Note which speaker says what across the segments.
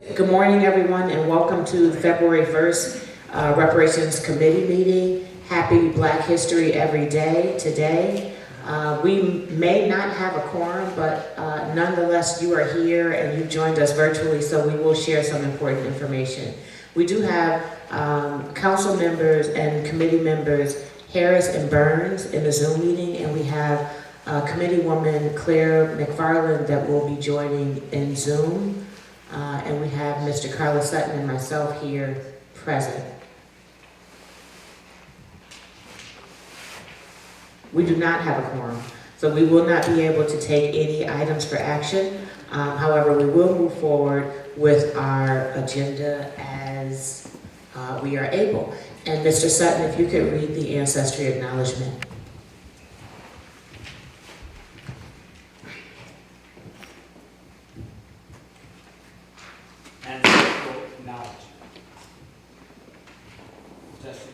Speaker 1: Good morning, everyone, and welcome to February 1st Reparations Committee meeting. Happy Black History Every Day today. We may not have a quorum, but nonetheless, you are here and you've joined us virtually, so we will share some important information. We do have council members and committee members Harris and Burns in the Zoom meeting, and we have Committeewoman Claire McFarland that will be joining in Zoom. And we have Mr. Carlos Sutton and myself here present. We do not have a quorum, so we will not be able to take any items for action. However, we will move forward with our agenda as we are able. And Mr. Sutton, if you could read the ancestry acknowledgement.
Speaker 2: Ancestral acknowledgement. Testing.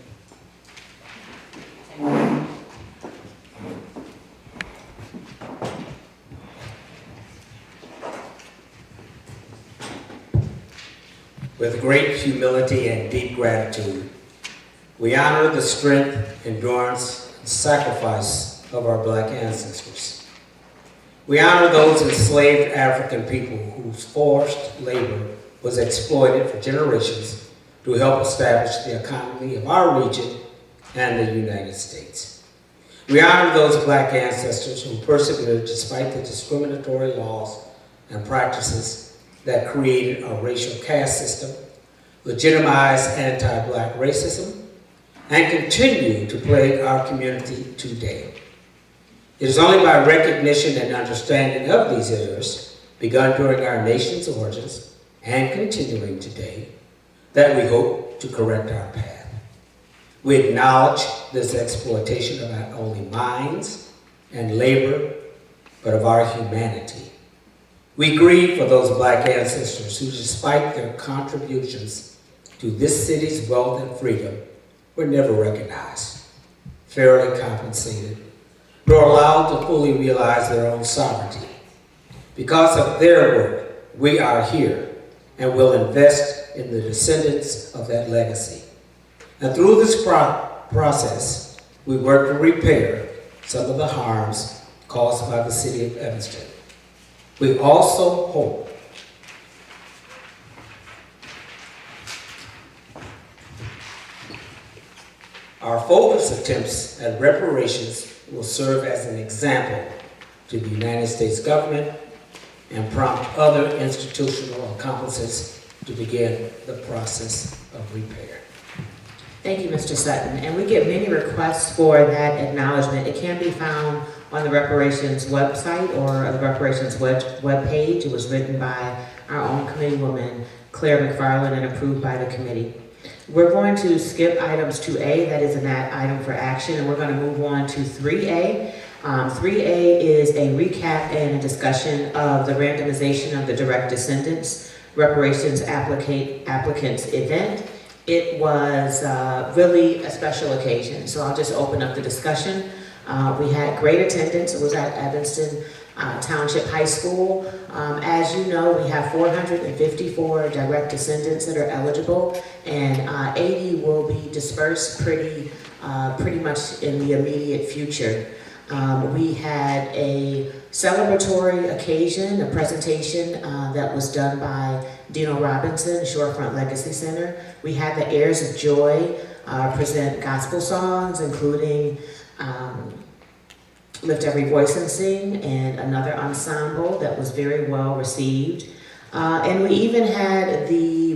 Speaker 3: With great humility and deep gratitude, we honor the strength, endurance, and sacrifice of our Black ancestors. We honor those enslaved African people whose forced labor was exploited for generations to help establish the economy of our region and the United States. We honor those Black ancestors who persevered despite the discriminatory laws and practices that created a racial caste system, legitimized anti-Black racism, and continue to plague our community today. It is only by recognition and understanding of these errors, begun during our nation's origins and continuing today, that we hope to correct our path. We acknowledge this exploitation of not only minds and labor, but of our humanity. We grieve for those Black ancestors who, despite their contributions to this city's wealth and freedom, were never recognized, fairly compensated, nor allowed to fully realize their own sovereignty. Because of their work, we are here and will invest in the descendants of that legacy. And through this process, we work to repair some of the harms caused by the city of Evanston. We also hope our focused attempts at reparations will serve as an example to the United States government and prompt other institutional accomplices to begin the process of repair.
Speaker 1: Thank you, Mr. Sutton. And we get many requests for that acknowledgement. It can be found on the Reparations website or the Reparations webpage. It was written by our own committeewoman, Claire McFarland, and approved by the committee. We're going to skip items 2A, that is an item for action, and we're going to move on to 3A. 3A is a recap and a discussion of the randomization of the direct descendants reparations applicants event. It was really a special occasion, so I'll just open up the discussion. We had great attendance. It was at Evanston Township High School. As you know, we have 454 direct descendants that are eligible, and 80 will be dispersed pretty much in the immediate future. We had a celebratory occasion, a presentation that was done by Dino Robinson, Shorefront Legacy Center. We had the Heirs of Joy present gospel songs, including Lift Every Voice and Sing, and another ensemble that was very well received. And we even had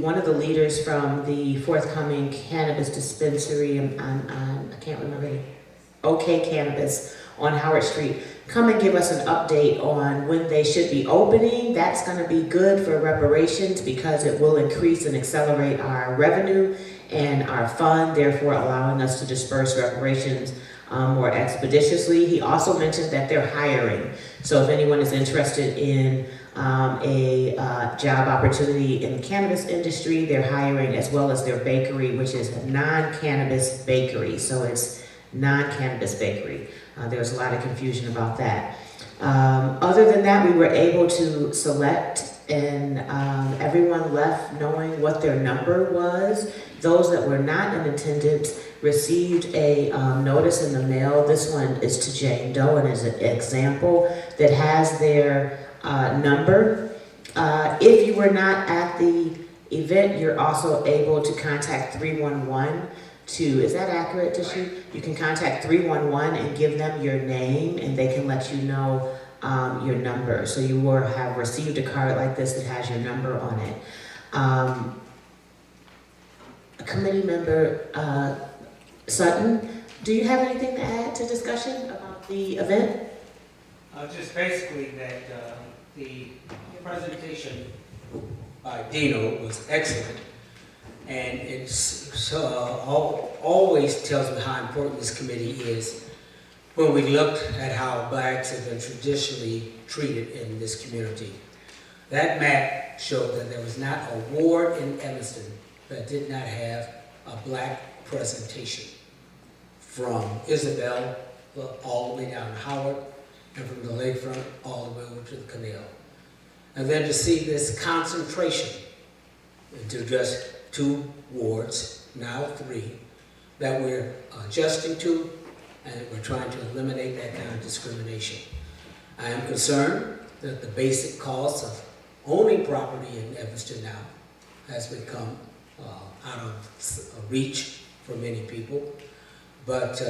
Speaker 1: one of the leaders from the forthcoming cannabis dispensary, I can't remember, OK Cannabis on Howard Street, come and give us an update on when they should be opening. That's going to be good for reparations because it will increase and accelerate our revenue and our fund, therefore allowing us to disperse reparations more expeditiously. He also mentioned that they're hiring. So if anyone is interested in a job opportunity in the cannabis industry, they're hiring, as well as their bakery, which is a non-cannabis bakery. So it's non-cannabis bakery. There was a lot of confusion about that. Other than that, we were able to select and everyone left knowing what their number was. Those that were not in attendance received a notice in the mail. This one is to Jane Doe and is an example that has their number. If you were not at the event, you're also able to contact 311 is that accurate, Tishu? You can contact 311 and give them your name and they can let you know your number. So you will have received a card like this that has your number on it. A committee member, Sutton, do you have anything to add to discussion about the event?
Speaker 2: Just basically that the presentation
Speaker 3: by Dino was excellent, and it's always tells me how important this committee is when we looked at how blacks have been traditionally treated in this community. That map showed that there was not a ward in Evanston that did not have a black presentation, from Isabel all the way down to Howard, and from the lakefront all the way over to the canal. And then to see this concentration into just 2 wards, now 3, that we're adjusting to, and we're trying to eliminate that kind of discrimination. I am concerned that the basic cost of owning property in Evanston now has become out of reach for many people. But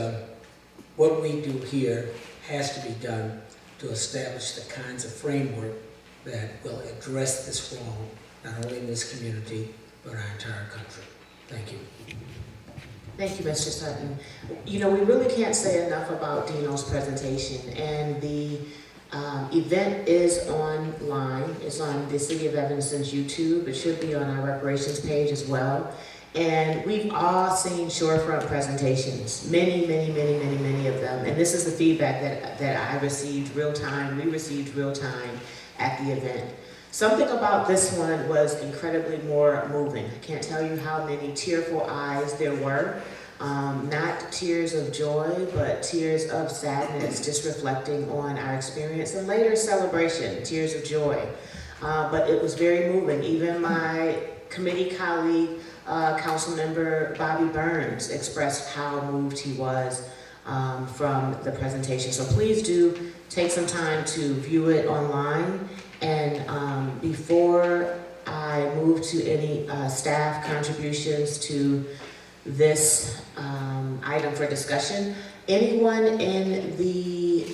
Speaker 3: what we do here has to be done to establish the kinds of framework that will address this wrong, not only in this community, but our entire country. Thank you.
Speaker 1: Thank you, Mr. Sutton. You know, we really can't say enough about Dino's presentation, and the event is online. It's on the City of Evanston's YouTube. It should be on our reparations page as well. And we've all seen shorefront presentations, many of them. And this is the feedback that I received real time, we received real time at the event. Something about this one was incredibly more moving. I can't tell you how many tearful eyes there were. Not tears of joy, but tears of sadness, just reflecting on our experience, and later celebration, tears of joy. But it was very moving. Even my committee colleague, Councilmember Bobby Burns, expressed how moved he was from the presentation. So please do take some time to view it online. And before I move to any staff contributions to this item for discussion, anyone in the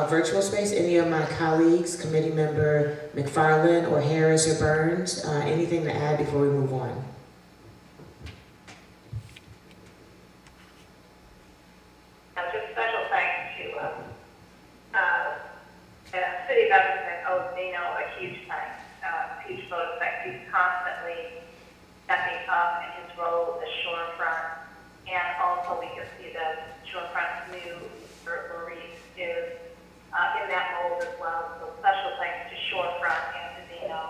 Speaker 1: virtual space, any of my colleagues, committee member McFarland or Harris or Burns, anything to add before we move on?
Speaker 4: Just special thanks to City of Evanston owes Dino a huge thanks, huge vote of thanks. He's constantly stepping up in his role as shorefront, and also we can see that shorefront's new Maurice is in that mold as well. So special thanks to shorefront and to Dino.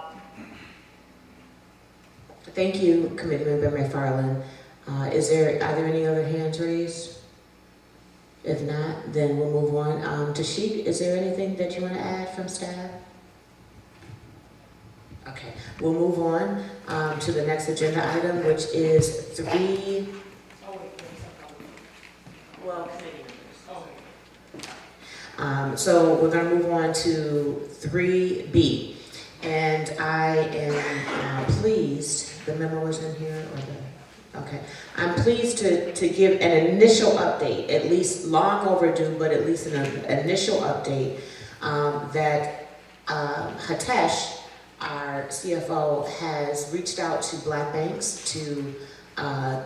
Speaker 1: Thank you, Committee Member McFarland. Are there any other hands raised? If not, then we'll move on. Tashik, is there anything that you want to add from staff? Okay, we'll move on to the next agenda item, which is 3. Well, committee members. So we're going to move on to 3B. And I am pleased, the memo is in here, or okay. I'm pleased to give an initial update, at least long overdue, but at least an initial update that Hitesh, our CFO, has reached out to black banks, to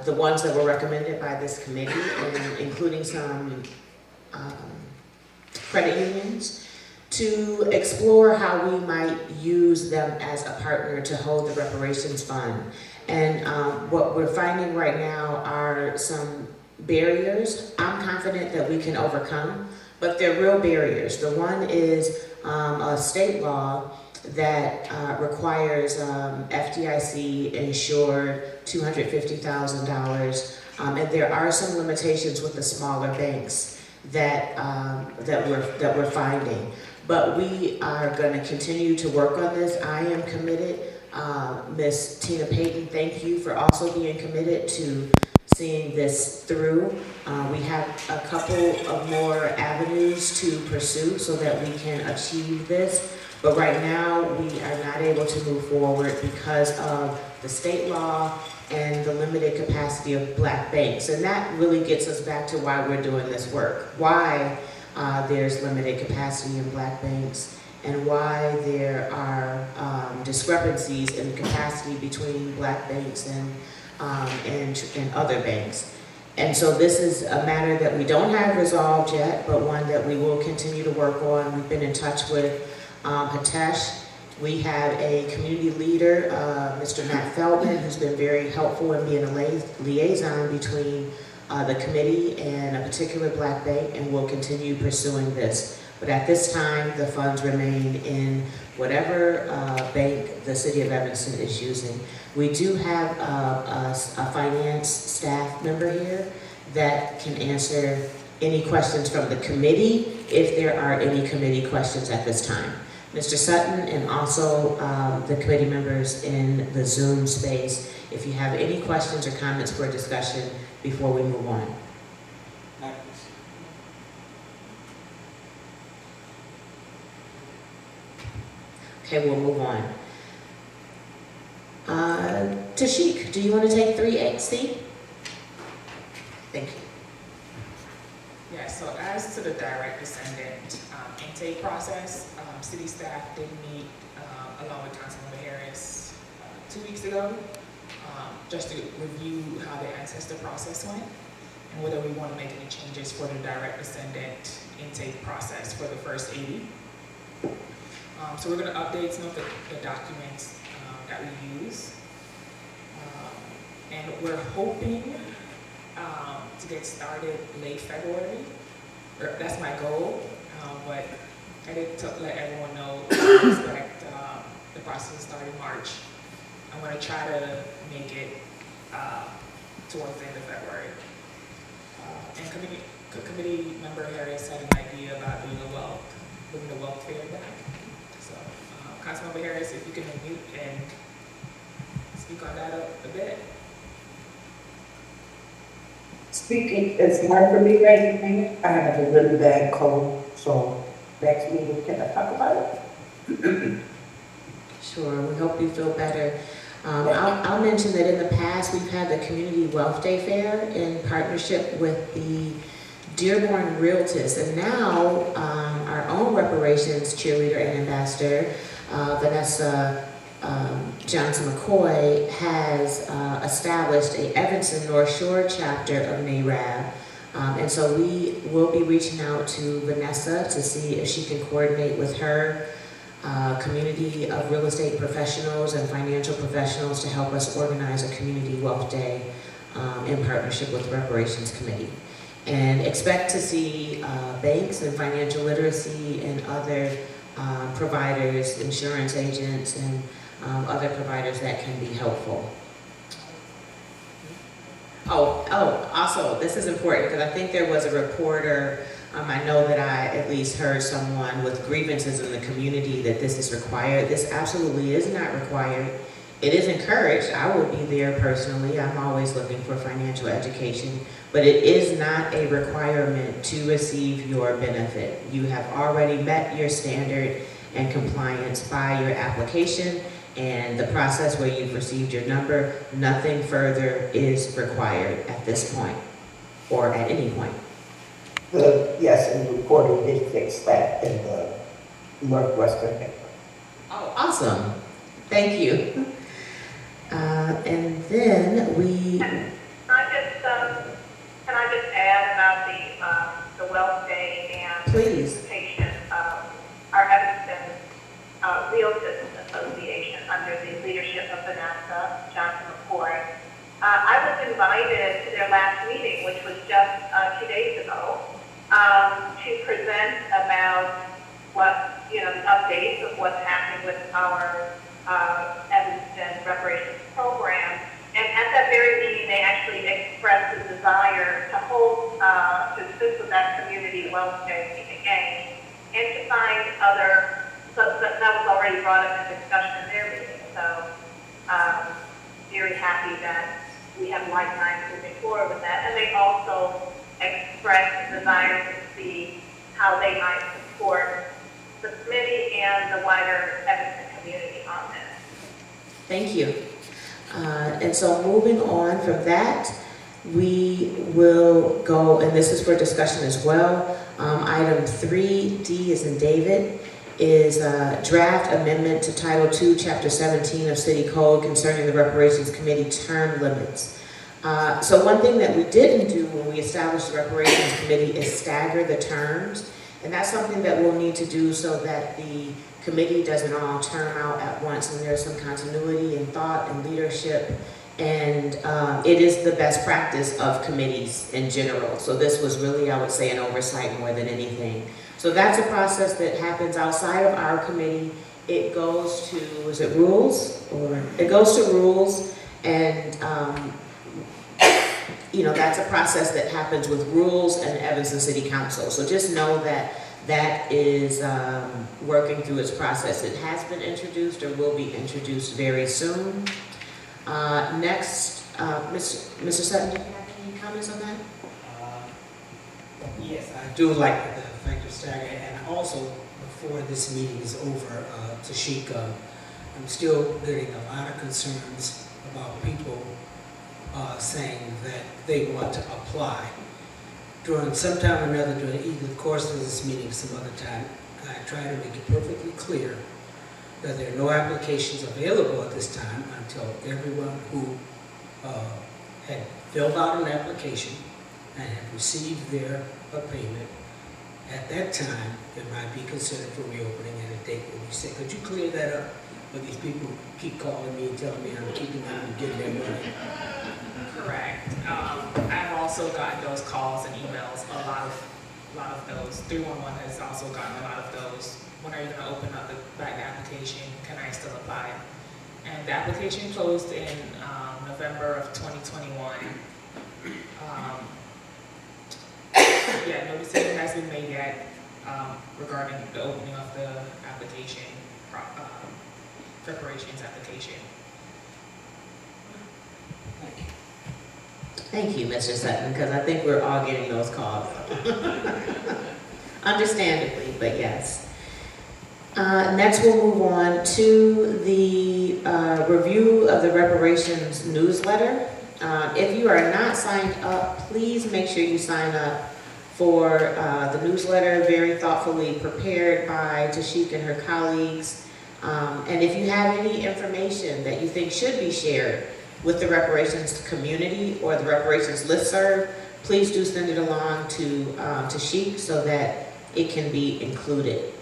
Speaker 1: the ones that were recommended by this committee, and including some credit unions, to explore how we might use them as a partner to hold the reparations fund. And what we're finding right now are some barriers I'm confident that we can overcome, but they're real barriers. The one is a state law that requires FDIC insured $250,000, and there are some limitations with the smaller banks that we're finding. But we are going to continue to work on this. I am committed. Ms. Tina Payton, thank you for also being committed to seeing this through. We have a couple of more avenues to pursue so that we can achieve this. But right now, we are not able to move forward because of the state law and the limited capacity of black banks. And that really gets us back to why we're doing this work. Why there's limited capacity in black banks, and why there are discrepancies in the capacity between black banks and other banks. And so this is a matter that we don't have resolved yet, but one that we will continue to work on. We've been in touch with Hitesh. We have a community leader, Mr. Matt Feldman, who's been very helpful in being a liaison between the committee and a particular black bank, and we'll continue pursuing this. But at this time, the funds remain in whatever bank the city of Evanston is using. We do have a finance staff member here that can answer any questions from the committee, if there are any committee questions at this time. Mr. Sutton, and also the committee members in the Zoom space, if you have any questions or comments for discussion before we move on. Okay, we'll move on. Tashik, do you want to take 3XC? Thank you.
Speaker 5: Yeah, so as to the direct descendant intake process, city staff did meet along with Councilmember Harris 2 weeks ago, just to review how the ancestor process went and whether we want to make any changes for the direct descendant intake process for the first 80. So we're going to update some of the documents that we use. And we're hoping to get started late February. That's my goal, but I did let everyone know I expect the process to start in March. I'm going to try to make it towards the end of February. And committee member Harris had an idea about doing the wealth fair back. So, Councilmember Harris, if you can unmute and speak on that a bit.
Speaker 6: Speaking, it's hard for me right now. I have a really bad cold, so next meeting, can I talk about it?
Speaker 1: Sure, we hope you feel better. I'll mention that in the past, we've had the Community Wealth Day Fair in partnership with the Dearborn Realtors, and now our own reparations cheerleader and ambassador, Vanessa Johnson McCoy, has established a Evanston North Shore chapter of NARAB. And so we will be reaching out to Vanessa to see if she can coordinate with her community of real estate professionals and financial professionals to help us organize a Community Wealth Day in partnership with the Reparations Committee. And expect to see banks and financial literacy and other providers, insurance agents, and other providers that can be helpful. Also, this is important because I think there was a reporter, I know that I at least heard someone with grievances in the community that this is required. This absolutely is not required. It is encouraged. I will be there personally. I'm always looking for financial education, but it is not a requirement to receive your benefit. You have already met your standard and compliance by your application and the process where you've received your number. Nothing further is required at this point or at any point.
Speaker 6: Yes, and the reporter did fix that in the Northwestern paper.
Speaker 1: Oh, awesome. Thank you. And then we...
Speaker 4: Can I just add about the Wealth Day and
Speaker 1: Please.
Speaker 4: participation of our Evanston Realtors Association under the leadership of Vanessa Johnson McCoy. I was invited to their last meeting, which was just 2 days ago, to present about what, the updates of what's happening with our Evanston reparations program. And at that very meeting, they actually expressed a desire to hold, to assist with that community wealth day again, and to find other, so that was already brought up in discussion in their meeting. So, very happy that we have like minds moving forward with that. And they also expressed a desire to see how they might support the committee and the wider Evanston community on this.
Speaker 1: Thank you. And so moving on from that, we will go, and this is for discussion as well. Item 3D is in David, is a draft amendment to Title II, Chapter 17 of City Code concerning the Reparations Committee term limits. So one thing that we didn't do when we established the Reparations Committee is stagger the terms. And that's something that we'll need to do so that the committee doesn't all term out at once and there's some continuity in thought and leadership. And it is the best practice of committees in general. So this was really, I would say, an oversight more than anything. So that's a process that happens outside of our committee. It goes to, is it rules? Or it goes to rules, and you know, that's a process that happens with rules and Evanston City Council. So just know that that is working through its process. It has been introduced or will be introduced very soon. Next, Mr. Sutton, do you have any comments on that?
Speaker 3: Yes, I do like the effective stagger, and also before this meeting is over, Tashika, I'm still getting a lot of concerns about people saying that they want to apply. During some time or another, during either the course of this meeting or some other time, I try to make it perfectly clear that there are no applications available at this time until everyone who had filled out an application and had received their payment. At that time, it might be considered for reopening at a date when we say, could you clear that up? But these people keep calling me and telling me I'm keeping them from getting their money.
Speaker 5: Correct. I've also gotten those calls and emails, a lot of those. 311 has also gotten a lot of those. When are you going to open up the back application? Can I still apply? And the application closed in November of 2021. Yeah, no decision has been made yet regarding the opening of the application, preparations application.
Speaker 1: Thank you, Mr. Sutton, because I think we're all getting those calls. Understandably, but yes. Next, we'll move on to the review of the reparations newsletter. If you are not signed up, please make sure you sign up for the newsletter, very thoughtfully prepared by Tashik and her colleagues. And if you have any information that you think should be shared with the reparations community or the reparations listserv, please do send it along to Tashik so that it can be included.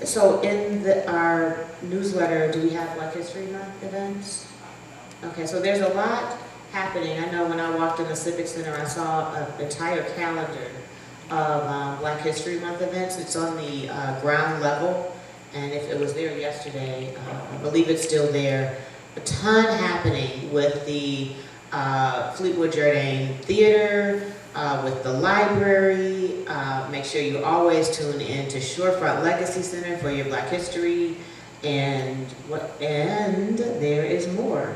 Speaker 1: So in our newsletter, do we have Black History Month events? Okay, so there's a lot happening. I know when I walked in the Civic Center, I saw an entire calendar of Black History Month events. It's on the ground level, and if it was there yesterday, I believe it's still there. A ton happening with the Fleetwood Jourdain Theater, with the library. Make sure you always tune in to Shorefront Legacy Center for your Black History, and there is more.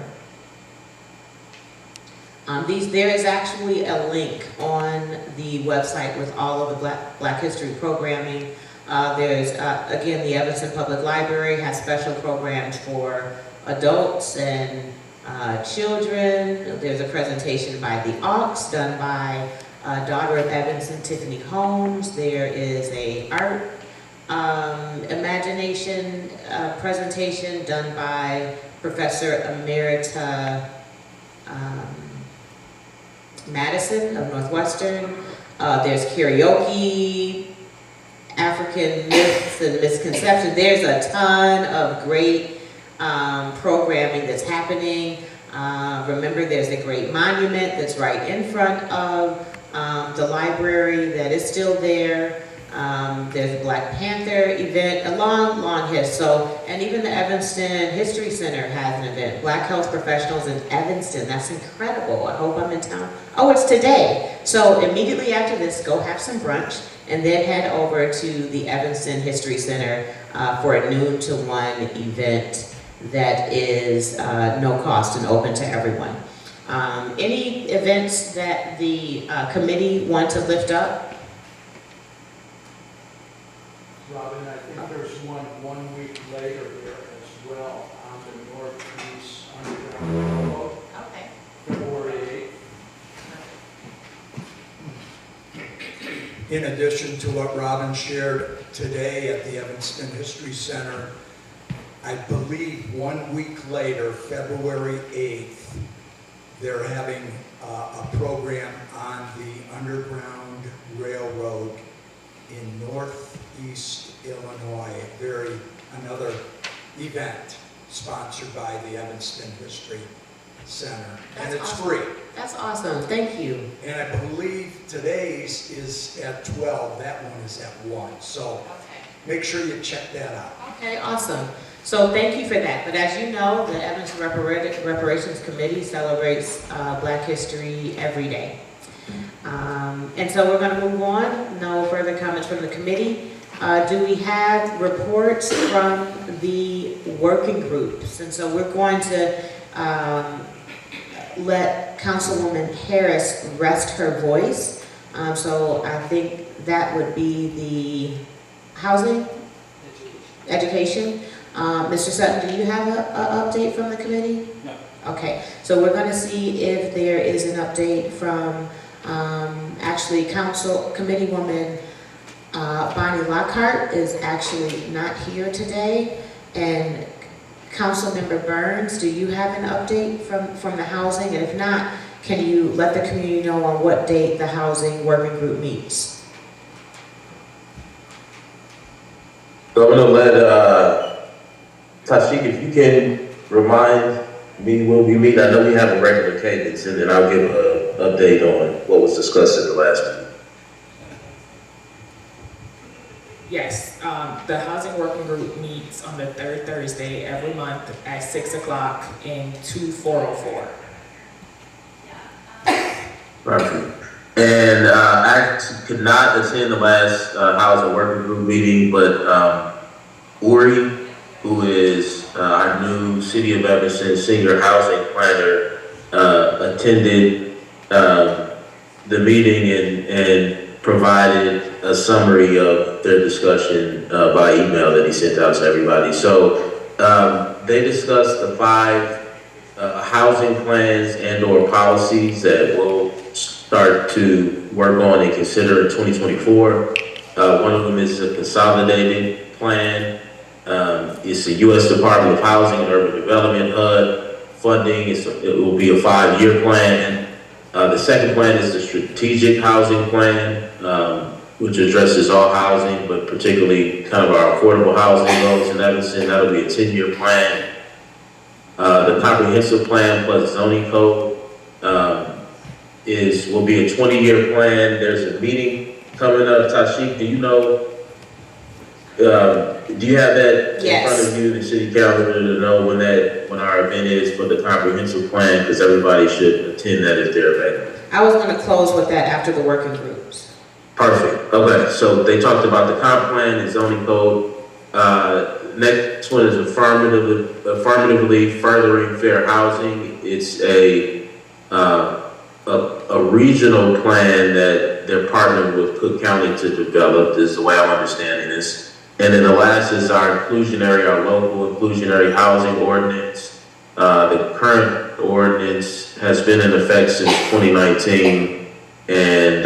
Speaker 1: There is actually a link on the website with all of the Black History programming. There's, again, the Evanston Public Library has special programs for adults and children. There's a presentation by the Aux done by daughter of Evanston, Tiffany Holmes. There is a art imagination presentation done by Professor Emerita Madison of Northwestern. There's karaoke, African myths and misconceptions. There's a ton of great programming that's happening. Remember, there's a great monument that's right in front of the library that is still there. There's a Black Panther event, a long history. So, and even the Evanston History Center has an event, Black Health Professionals in Evanston. That's incredible. I hope I'm in town. Oh, it's today. So immediately after this, go have some brunch and then head over to the Evanston History Center for a noon to 1 event that is no cost and open to everyone. Any events that the committee want to lift up?
Speaker 7: Robin, I think there's one week later there as well on the Northeast Underground Railroad,
Speaker 1: Okay.
Speaker 7: February 8th.
Speaker 8: In addition to what Robin shared today at the Evanston History Center, I believe 1 week later, February 8th, they're having a program on the Underground Railroad in Northeast Illinois. Another event sponsored by the Evanston History Center. And
Speaker 1: That's
Speaker 8: it's
Speaker 1: awesome.
Speaker 8: free.
Speaker 1: That's awesome, thank you.
Speaker 8: And I believe today's is at 12, that one is at 1. So
Speaker 1: Okay.
Speaker 8: make sure you check that out.
Speaker 1: Okay, awesome. So thank you for that. But as you know, the Evanston Reparations Committee celebrates Black History every day. And so we're going to move on. No further comments from the committee. Do we have reports from the working groups? And so we're going to let Councilwoman Harris rest her voice. So I think that would be the housing, education. Mr. Sutton, do you have an update from the committee?
Speaker 2: No.
Speaker 1: Okay, so we're going to see if there is an update from actually Council Committee Woman Bonnie Lockhart is actually not here today. And Councilmember Burns, do you have an update from the housing? And if not, can you let the community know on what date the housing working group meets?
Speaker 9: So I'm gonna let Tashik, if you can remind me when we meet. I know we have a regular cadence, and then I'll give an update on what was discussed in the last meeting.
Speaker 5: Yes, the housing working group meets on the third Thursday every month at 6 o'clock in 2404.
Speaker 9: Perfect. And I could not attend the last housing working group meeting, but Uri, who is our new City of Evanston senior housing planner, attended the meeting and provided a summary of their discussion by email that he sent out to everybody. So they discussed the 5 housing plans and/or policies that we'll start to work on and consider in 2024. One of them is a consolidated plan. It's the U.S. Department of Housing and Urban Development HUD funding. It will be a 5-year plan. The second plan is the strategic housing plan, which addresses all housing, but particularly kind of our affordable housing goals in Evanston. That'll be a 10-year plan. The comprehensive plan plus zoning code will be a 20-year plan. There's a meeting coming up. Tashik, do you know? Do you have that in front of you, the city calendar, to know when our event is for the comprehensive plan? Because everybody should attend that if they're available.
Speaker 1: I was going to close with that after the working groups.
Speaker 9: Perfect. Okay, so they talked about the comp plan and zoning code. Next one is affirmatively furthering fair housing. It's a regional plan that they're partnering with Cook County to develop, is the way I'm understanding this. And then the last is our local inclusionary housing ordinance. The current ordinance has been in effect since 2019, and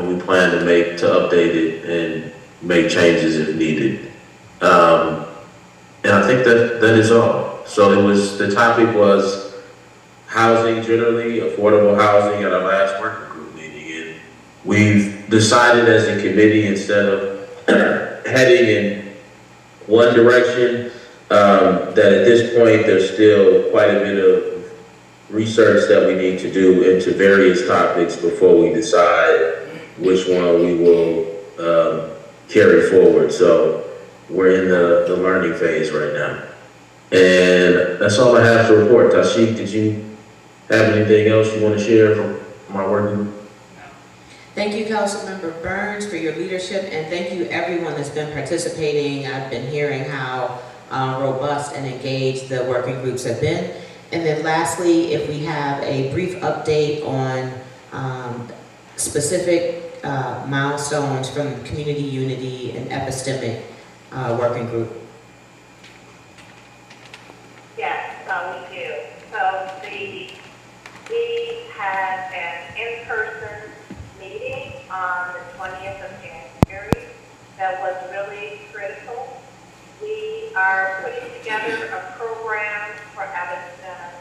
Speaker 9: we plan to update it and make changes if needed. And I think that is all. So the topic was housing generally, affordable housing at our last working group meeting. And we've decided as a committee, instead of heading in one direction, that at this point there's still quite a bit of research that we need to do into various topics before we decide which one we will carry forward. So we're in the learning phase right now. And that's all I have to report. Tashik, did you have anything else you want to share from our working group?
Speaker 1: Thank you, Councilmember Burns, for your leadership, and thank you everyone that's been participating. I've been hearing how robust and engaged the working groups have been. And then lastly, if we have a brief update on specific milestones from the Community Unity and Epistemic Working Group.
Speaker 4: Yes, we do. So we had an in-person meeting on the 20th of January that was really critical. We are putting together a program for Evanston.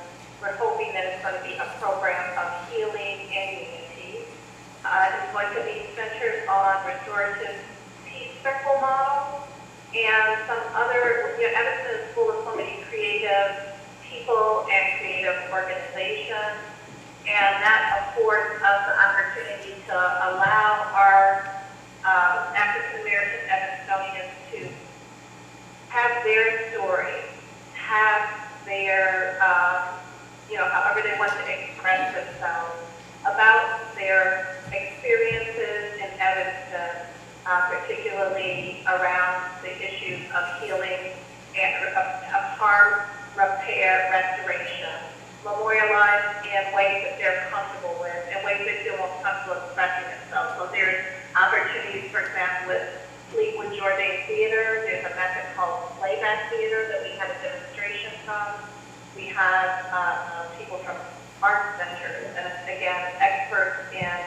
Speaker 4: We're hoping that it's going to be a program of healing and unity. It's going to be centered on restorative peace circle model and some other, Evanston is full of so many creative people and creative organizations, and that affords us the opportunity to allow our African American Evansonians to have their story, have their, however they want to express themselves, about their experiences in Evanston, particularly around the issues of healing and of harm, repair, restoration, memorialized in ways that they're comfortable with, in ways they feel most comfortable expressing themselves. So there's opportunities, for example, with Fleetwood Jourdain Theater. There's a method called playback theater that we had a demonstration from. We have people from art centers, and again, experts in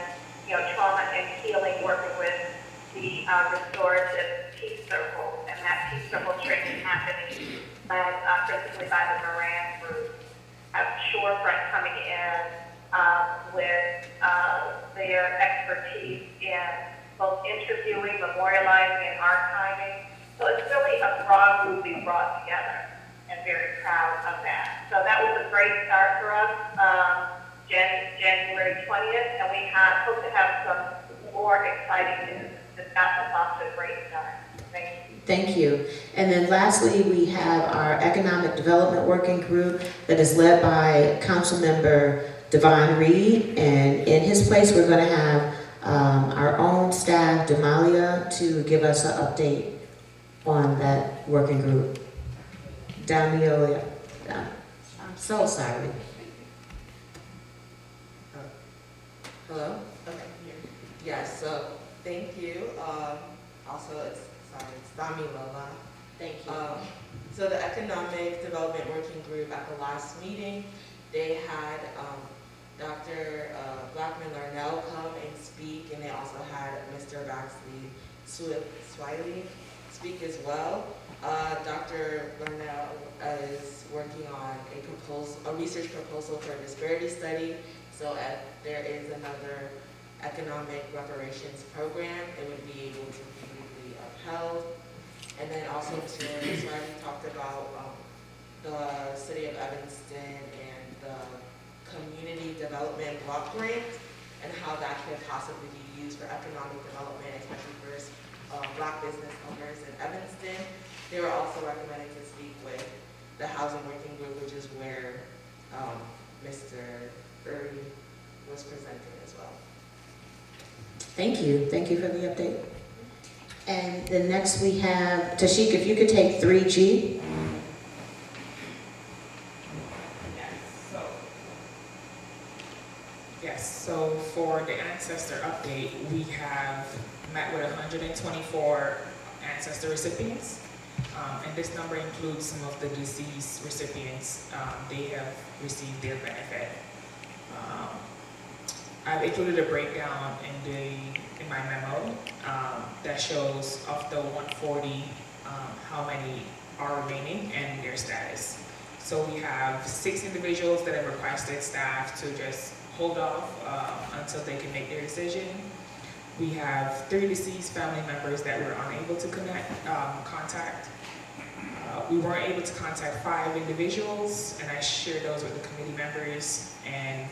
Speaker 4: trauma and healing, working with the restorative peace circle, and that peace circle training happening principally by the Moran group. Shorefront coming in with their expertise in both interviewing, memorializing, and archiving. So it's really a broad group we brought together, and very proud of that. So that was a great start for us, January 20th, and we hope to have some more exciting news. It's gotten us off to a great start. Thank you.
Speaker 1: Thank you. And then lastly, we have our Economic Development Working Group that is led by Councilmember Devon Reed. And in his place, we're going to have our own staff, Damalia, to give us an update on that working group. Damalia. I'm so sorry.
Speaker 10: Hello? Okay. Yes, so thank you. Also, it's Dami Lola.
Speaker 1: Thank you.
Speaker 10: So the Economic Development Working Group at the last meeting, they had Dr. Blackman Larnell come and speak, and they also had Mr. Baxley Swiley speak as well. Dr. Larnell is working on a research proposal for a disparity study. So if there is another economic reparations program, it would be able to be legally upheld. And then also Mr. Swiley talked about the City of Evanston and the Community Development Block Grant and how that could possibly be used for economic development, especially for Black business owners in Evanston. They were also recommended to speak with the Housing Working Group, which is where Mr. Uri was presenting as well.
Speaker 1: Thank you. Thank you for the update. And then next we have, Tashik, if you could take 3G.
Speaker 5: Yes, so for the ancestor update, we have met with 124 ancestor recipients. And this number includes some of the deceased recipients. They have received their benefit. I've included a breakdown in my memo that shows of the 140 how many are remaining and their status. So we have 6 individuals that have requested staff to just hold off until they can make their decision. We have 3 deceased family members that were unable to contact. We weren't able to contact 5 individuals, and I shared those with the committee members. And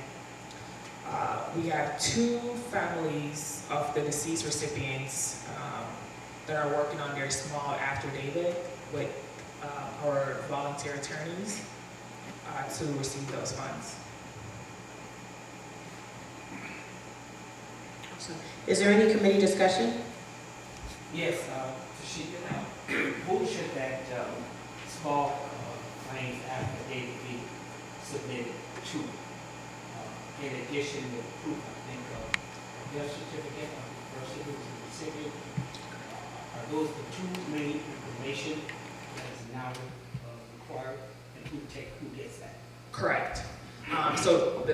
Speaker 5: we have 2 families of the deceased recipients that are working on their small affidavit with our volunteer attorneys to receive those funds.
Speaker 1: Is there any committee discussion?
Speaker 2: Yes, who should that small claims affidavit be submitted to? In addition to proof, I think, of death certificate, of the person who's the recipient. Are those the two main information that is now required, and who gets that?
Speaker 5: Correct. So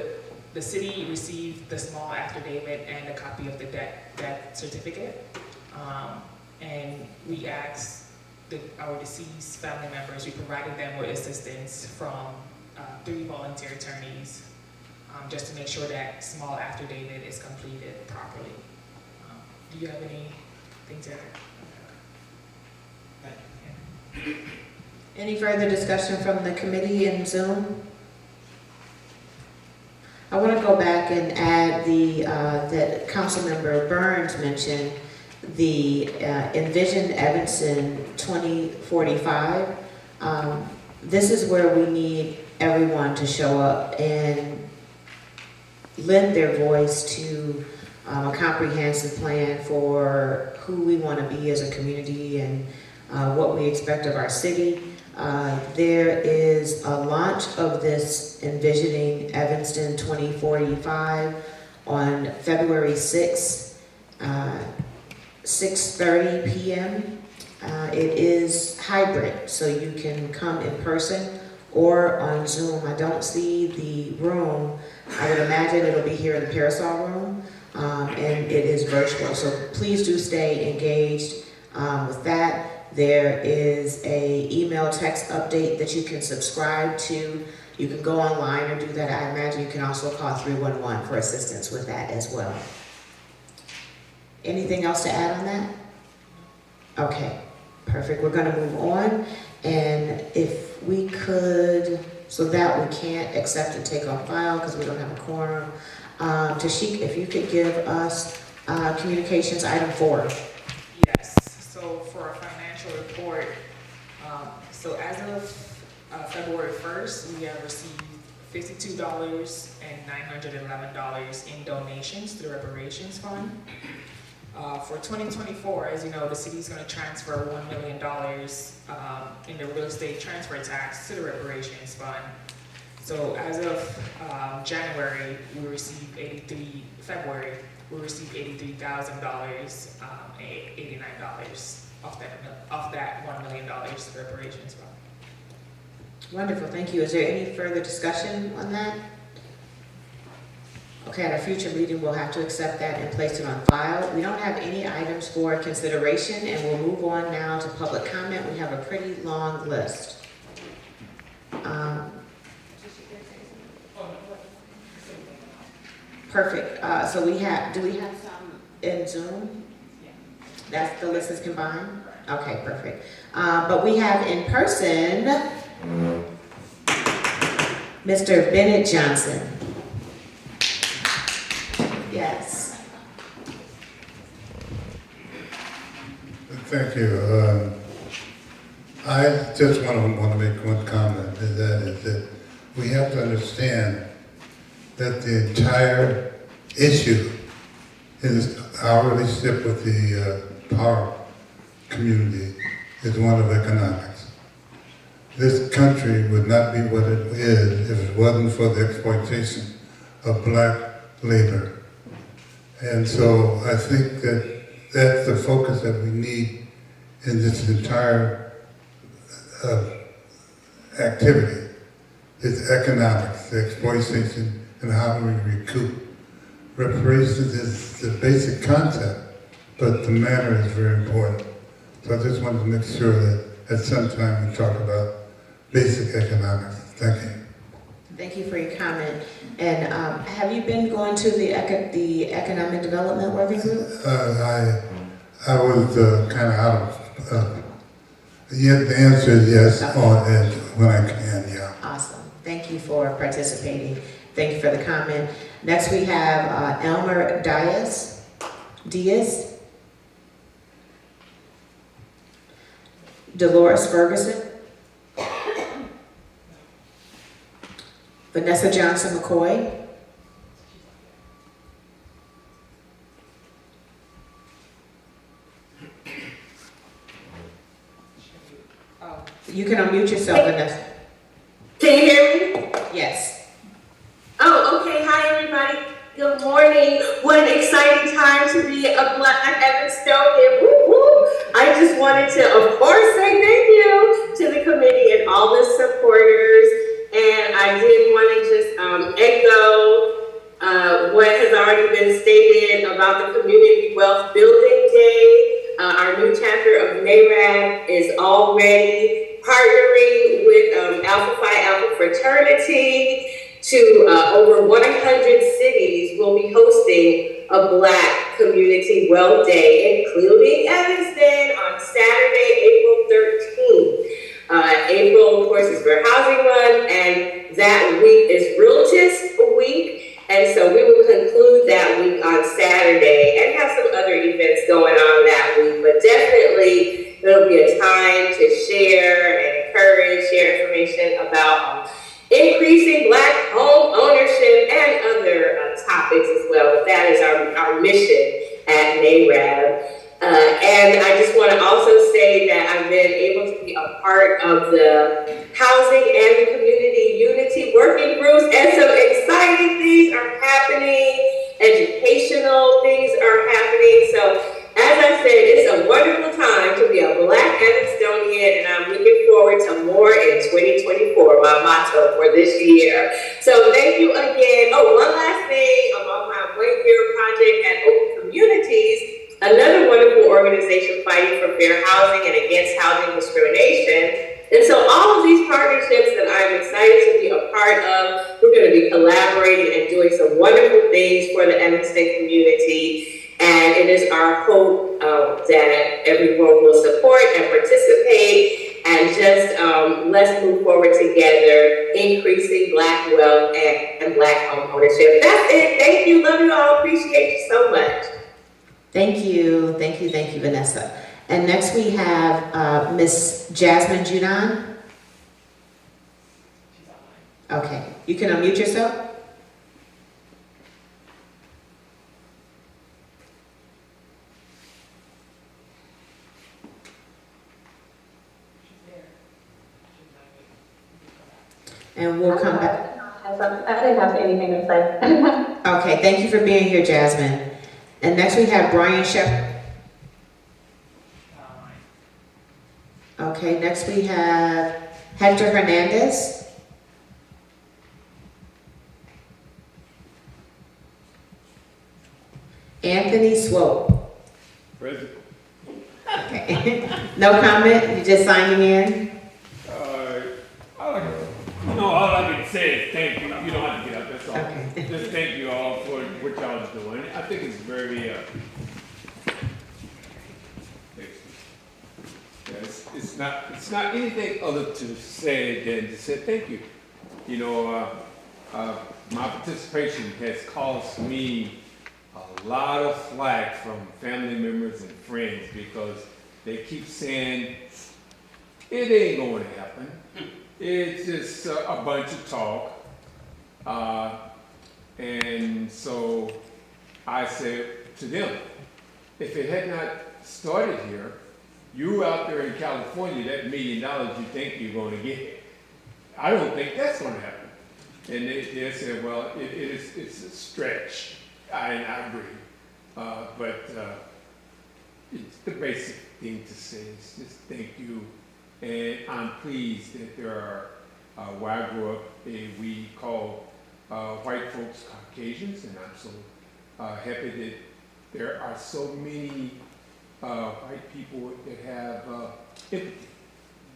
Speaker 5: the city received the small affidavit and a copy of the death certificate. And we asked our deceased family members, we provided them with assistance from 3 volunteer attorneys, just to make sure that small affidavit is completed properly. Do you have anything to add?
Speaker 1: Any further discussion from the committee in Zoom? I want to go back and add that Councilmember Burns mentioned the Envision Evanston 2045. This is where we need everyone to show up and lend their voice to a comprehensive plan for who we want to be as a community and what we expect of our city. There is a launch of this Envisioning Evanston 2045 on February 6th, 6:30 p.m. It is hybrid, so you can come in person or on Zoom. I don't see the room. I would imagine it'll be here in the Parasol Room, and it is virtual. So please do stay engaged with that. There is a email text update that you can subscribe to. You can go online or do that. I imagine you can also call 311 for assistance with that as well. Anything else to add on that? Okay, perfect. We're going to move on. And if we could, so that we can't accept and take on file because we don't have a quorum. Tashik, if you could give us communications item 4.
Speaker 5: Yes, so for our financial report, so as of February 1st, we have received $52,911 in donations to the Reparations Fund. For 2024, as you know, the city is going to transfer $1 million in the real estate transfer tax to the Reparations Fund. So as of January, we received February, we received $83,000, $89 off that $1 million to the Reparations Fund.
Speaker 1: Wonderful, thank you. Is there any further discussion on that? Okay, at a future meeting, we'll have to accept that and place it on file. We don't have any items for consideration, and we'll move on now to public comment. We have a pretty long list. Perfect. So do we have some in Zoom? That's the list is combined? Okay, perfect. But we have in person, Mr. Bennett Johnson. Yes.
Speaker 11: Thank you. I just want to make one comment, and that is that we have to understand that the entire issue is our relationship with the power community is one of economics. This country would not be what it is if it wasn't for the exploitation of black labor. And so I think that that's the focus that we need in this entire activity. It's economics, the exploitation, and how do we recoup. Reparations is the basic concept, but the manner is very important. So I just wanted to make sure that at some time we talk about basic economics. Thank you.
Speaker 1: Thank you for your comment. And have you been going to the Economic Development Working Group?
Speaker 11: I was kind of out of, the answer is yes, on when I can, yeah.
Speaker 1: Awesome. Thank you for participating. Thank you for the comment. Next we have Elmer Diaz. Dolores Ferguson. Vanessa Johnson McCoy. You can unmute yourself, Vanessa.
Speaker 12: Can you hear me?
Speaker 1: Yes.
Speaker 12: Oh, okay. Hi, everybody. Good morning. What an exciting time to be a Black Evanstonian. Woo woo. I just wanted to, of course, say thank you to the committee and all the supporters. And I did want to just echo what has already been stated about the Community Wealth Building Day. Our new chapter of NARAD is already partnering with Alpha Phi Alpha Fraternity to over 100 cities will be hosting a Black Community Wealth Day, including Evanston on Saturday, April 13th. April, of course, is Fair Housing Month, and that week is Realtist Week. And so we will conclude that week on Saturday and have some other events going on that week. But definitely, it'll be a time to share and encourage, share information about increasing Black home ownership and other topics as well. But that is our mission at NARAB. And I just want to also say that I've been able to be a part of the housing and the community unity working groups, and some exciting things are happening, educational things are happening. So as I said, it's a wonderful time to be a Black Evanstonian, and I'm looking forward to more in 2024, my motto for this year. So thank you again. Oh, one last thing about my White Bear project at Open Communities. Another wonderful organization fighting for fair housing and against housing discrimination. And so all of these partnerships that I'm excited to be a part of, we're going to be collaborating and doing some wonderful things for the Evanston community. And it is our hope that everyone will support and participate, and just let's move forward together, increasing Black wealth and Black home ownership. That's it. Thank you. Love you all. Appreciate you so much.
Speaker 1: Thank you, Vanessa. And next we have Miss Jasmine Junan. Okay, you can unmute yourself. And we'll come back.
Speaker 13: I didn't have anything to say.
Speaker 1: Okay, thank you for being here, Jasmine. And next we have Brian Shepherd. Okay, next we have Hector Hernandez. Anthony Swope.
Speaker 14: Present.
Speaker 1: Okay. No comment? You just signing in?
Speaker 14: All I can say is thank you. You don't have to get up, that's all.
Speaker 1: Okay.
Speaker 14: Just thank you all for what y'all are doing. I think it's very, it's not anything other to say than to say thank you. You know, my participation has cost me a lot of flack from family members and friends because they keep saying, it ain't going to happen. It's just a bunch of talk. And so I said to them, if it had not started here, you out there in California, that $1 million you think you're going to get, I don't think that's going to happen. And they said, well, it's a stretch. I agree. But it's the basic thing to say is just thank you. And I'm pleased that there are, where I grew up, we call white folks Caucasians, and I'm so happy that there are so many white people that have empathy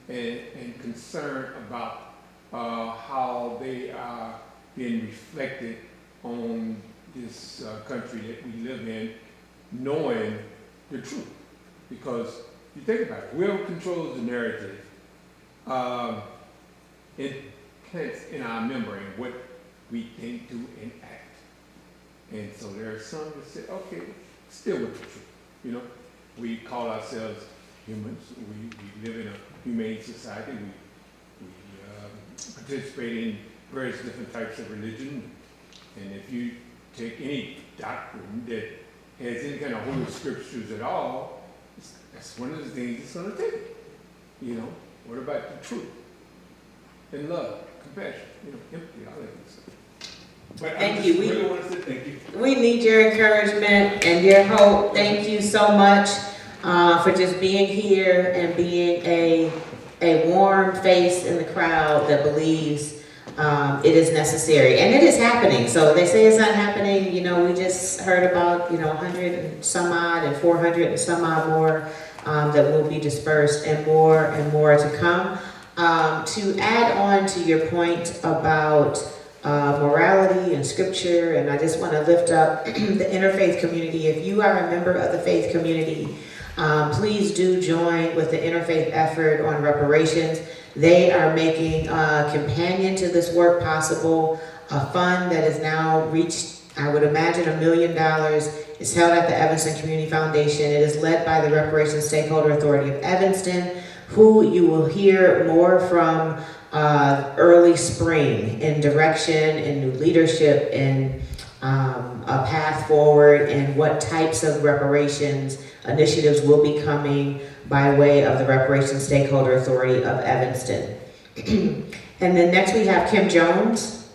Speaker 14: and concern about how they are being reflected on this country that we live in, knowing the truth. Because you think about it, whoever controls the narrative, it plants in our memory what we think, do, and act. And so there are some that say, okay, still with the truth. You know, we call ourselves humans. We live in a humane society. We participate in various different types of religion. And if you take any doctrine that has any kind of holy scriptures at all, that's one of the things it's going to take, you know. What about the truth? And love, compassion, empathy, all that good stuff. But
Speaker 1: Thank
Speaker 14: I
Speaker 1: you.
Speaker 14: just really want to say thank you.
Speaker 1: We need your encouragement and your hope. Thank you so much for just being here and being a warm face in the crowd that believes it is necessary. And it is happening. So they say it's not happening. We just heard about, 100 and some odd and 400 and some odd more that will be dispersed and more to come. To add on to your point about morality and scripture, and I just want to lift up the interfaith community. If you are a member of the faith community, please do join with the interfaith effort on reparations. They are making a companion to this work possible, a fund that has now reached, I would imagine, $1 million. It's held at the Evanston Community Foundation. It is led by the Reparations Stakeholder Authority of Evanston, who you will hear more from early spring in direction and new leadership and a path forward and what types of reparations initiatives will be coming by way of the Reparations Stakeholder Authority of Evanston. And then next we have Kim Jones.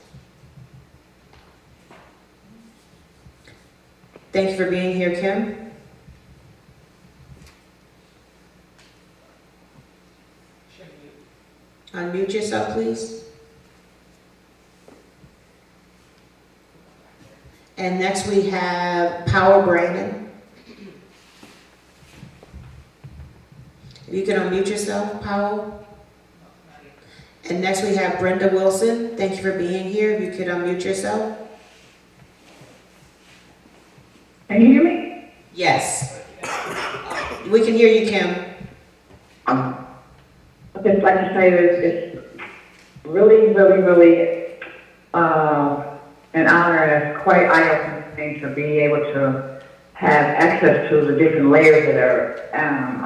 Speaker 1: Thank you for being here, Kim. Unmute yourself, please. And next we have Powell Brandon. If you can unmute yourself, Powell. And next we have Brenda Wilson. Thank you for being here. If you could unmute yourself.
Speaker 6: Can you hear me?
Speaker 1: Yes. We can hear you, Kim.
Speaker 6: I'd just like to say that it's really, really, really an honor and it's quite eye-opening to be able to have access to the different layers that are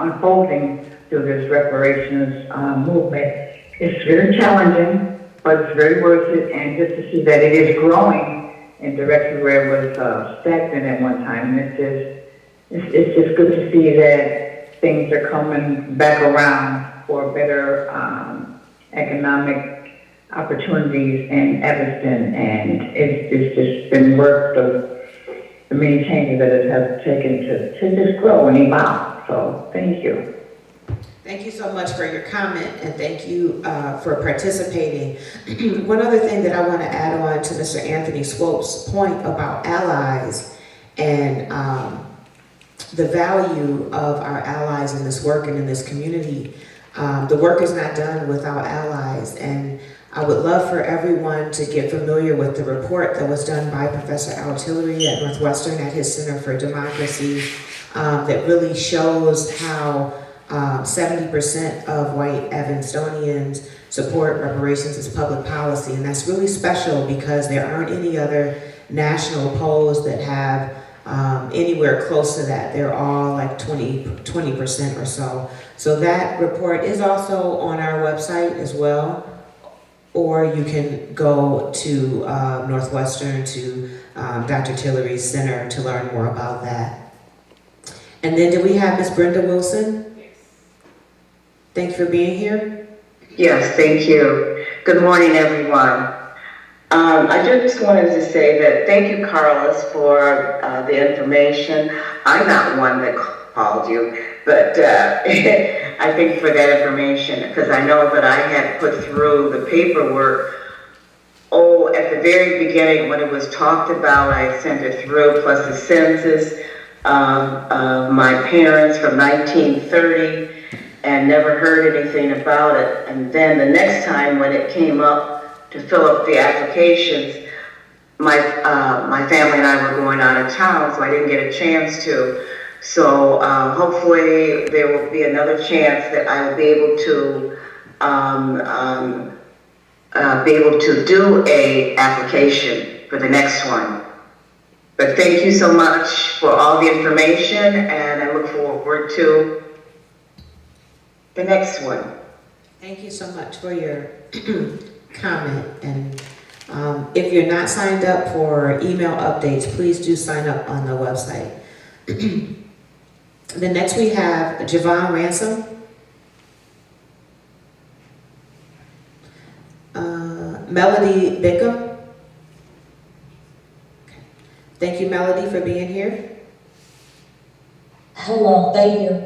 Speaker 6: unfolding through this reparations movement. It's very challenging, but it's very worth it, and just to see that it is growing in direction where it was stagnant at one time, and it's just good to see that things are coming back around for better economic opportunities in Evanston, and it's just been worth the many changes that it has taken to just grow and evolve. So thank you.
Speaker 1: Thank you so much for your comment, and thank you for participating. One other thing that I want to add on to Mr. Anthony Swope's point about allies and the value of our allies in this work and in this community. The work is not done without allies, and I would love for everyone to get familiar with the report that was done by Professor Al Tillery at Northwestern at his Center for Democracy that really shows how 70% of white Evanstonians support reparations as public policy, and that's really special because there aren't any other national polls that have anywhere close to that. They're all like 20% or so. So that report is also on our website as well, or you can go to Northwestern to Dr. Tillery's center to learn more about that. And then do we have Ms. Brenda Wilson? Thank you for being here.
Speaker 15: Yes, thank you. Good morning, everyone. I just wanted to say that thank you, Carlos, for the information. I'm not one that called you, but I thank you for that information because I know that I had put through the paperwork. Oh, at the very beginning when it was talked about, I had sent it through, plus the census of my parents from 1930. And never heard anything about it. And then the next time when it came up to fill up the applications, my family and I were going out of town, so I didn't get a chance to. So hopefully there will be another chance that I will be able to do a application for the next one. But thank you so much for all the information, and I look forward to the next one.
Speaker 1: Thank you so much for your comment. And if you're not signed up for email updates, please do sign up on the website. The next we have Javon Ransom. Melody Bickham. Thank you, Melody, for being here.
Speaker 16: Hello, thank you.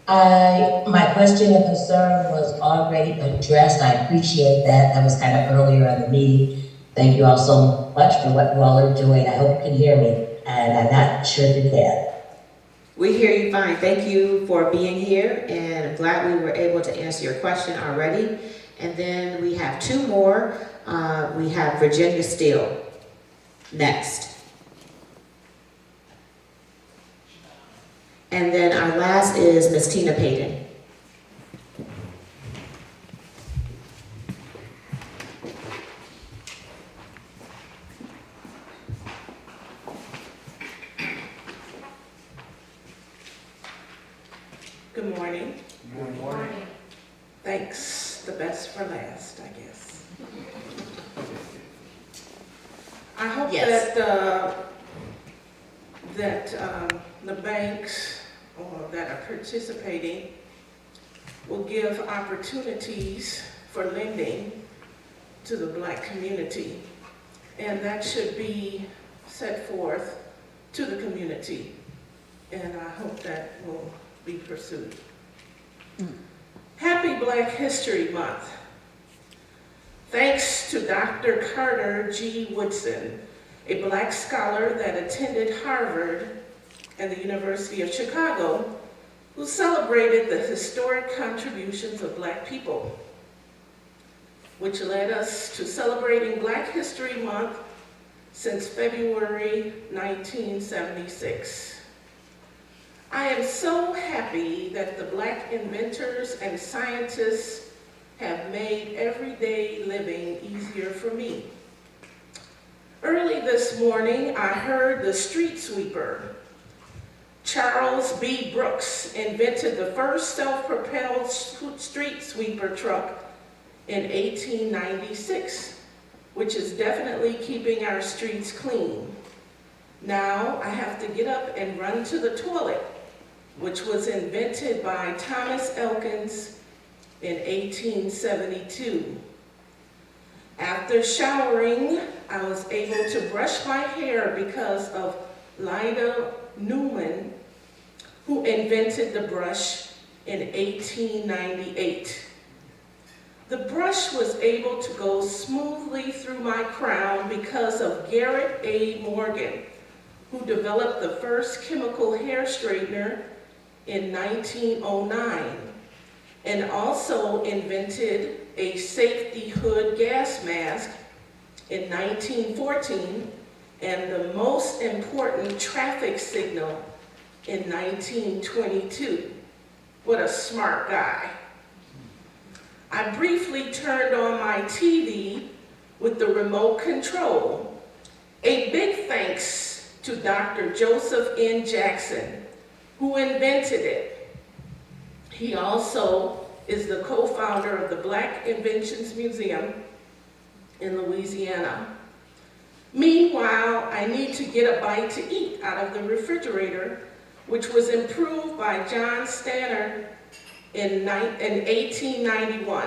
Speaker 16: My question and concern was already addressed. I appreciate that. That was kind of earlier in the meeting. Thank you all so much for what you all are doing. I hope you can hear me, and I'm not sure if you can.
Speaker 1: We hear you fine. Thank you for being here, and I'm glad we were able to answer your question already. And then we have two more. We have Virginia Steele next. And then our last is Ms. Tina Payton.
Speaker 17: Good morning.
Speaker 7: Good morning.
Speaker 17: Thanks, the best for last, I guess. I hope
Speaker 1: Yes.
Speaker 17: that the banks that are participating will give opportunities for lending to the Black community. And that should be set forth to the community. And I hope that will be pursued. Happy Black History Month. Thanks to Dr. Carter G. Woodson, a Black scholar that attended Harvard and the University of Chicago, who celebrated the historic contributions of Black people, which led us to celebrating Black History Month since February 1976. I am so happy that the Black inventors and scientists have made everyday living easier for me. Early this morning, I heard the street sweeper. Charles B. Brooks invented the first self-propelled street sweeper truck in 1896, which is definitely keeping our streets clean. Now I have to get up and run to the toilet, which was invented by Thomas Elkins in 1872. After showering, I was able to brush my hair because of Lionel Newman, who invented the brush in 1898. The brush was able to go smoothly through my crown because of Garrett A. Morgan, who developed the first chemical hair straightener in 1909, and also invented a safety hood gas mask in 1914, and the most important traffic signal in 1922. What a smart guy. I briefly turned on my TV with the remote control. A big thanks to Dr. Joseph N. Jackson, who invented it. He also is the co-founder of the Black Inventions Museum in Louisiana. Meanwhile, I need to get a bite to eat out of the refrigerator, which was improved by John Stannard in 1891.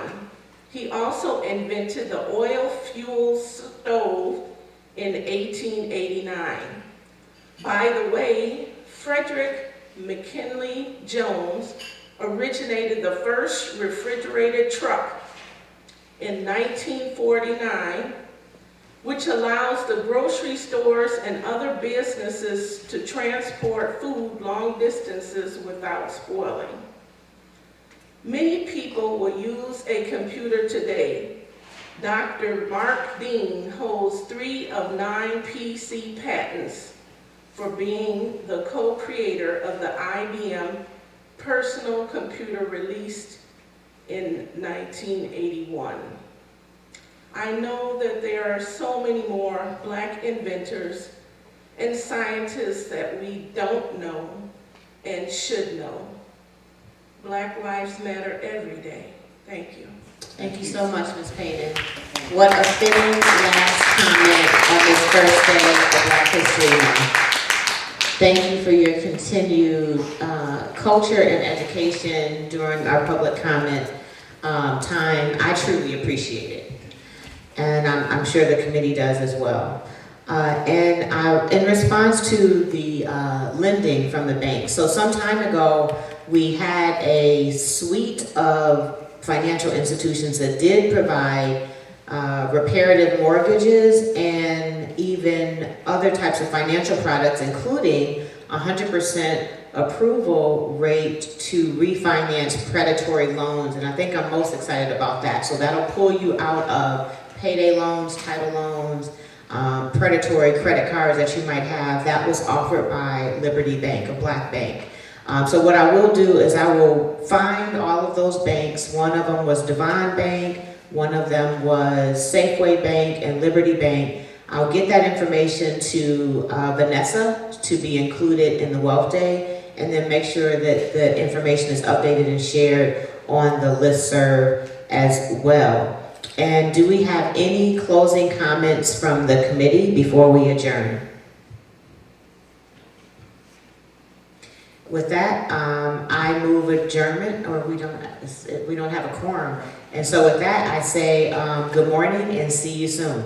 Speaker 17: He also invented the oil fuel stove in 1889. By the way, Frederick McKinley Jones originated the first refrigerated truck in 1949, which allows the grocery stores and other businesses to transport food long distances without spoiling. Many people will use a computer today. Dr. Mark Dean holds 3 of 9 PC patents for being the co-creator of the IBM personal computer released in 1981. I know that there are so many more Black inventors and scientists that we don't know and should know. Black lives matter every day. Thank you.
Speaker 1: Thank you so much, Ms. Payton. What a fitting last comment on this first day of Black History Month. Thank you for your continued culture and education during our public comment time. I truly appreciate it. and I'm sure the committee does as well. In response to the lending from the bank, so some time ago, we had a suite of financial institutions that did provide reparative mortgages and even other types of financial products, including 100% approval rate to refinance predatory loans. And I think I'm most excited about that. So that'll pull you out of payday loans, title loans, predatory credit cards that you might have. That was offered by Liberty Bank, a black bank. So what I will do is I will find all of those banks. One of them was Devon Bank, one of them was Safeway Bank and Liberty Bank. I'll get that information to Vanessa to be included in the Wealth Day, and then make sure that the information is updated and shared on the listserv as well. And do we have any closing comments from the committee before we adjourn? With that, I move adjournment, or we don't have a quorum. And so with that, I say good morning and see you soon.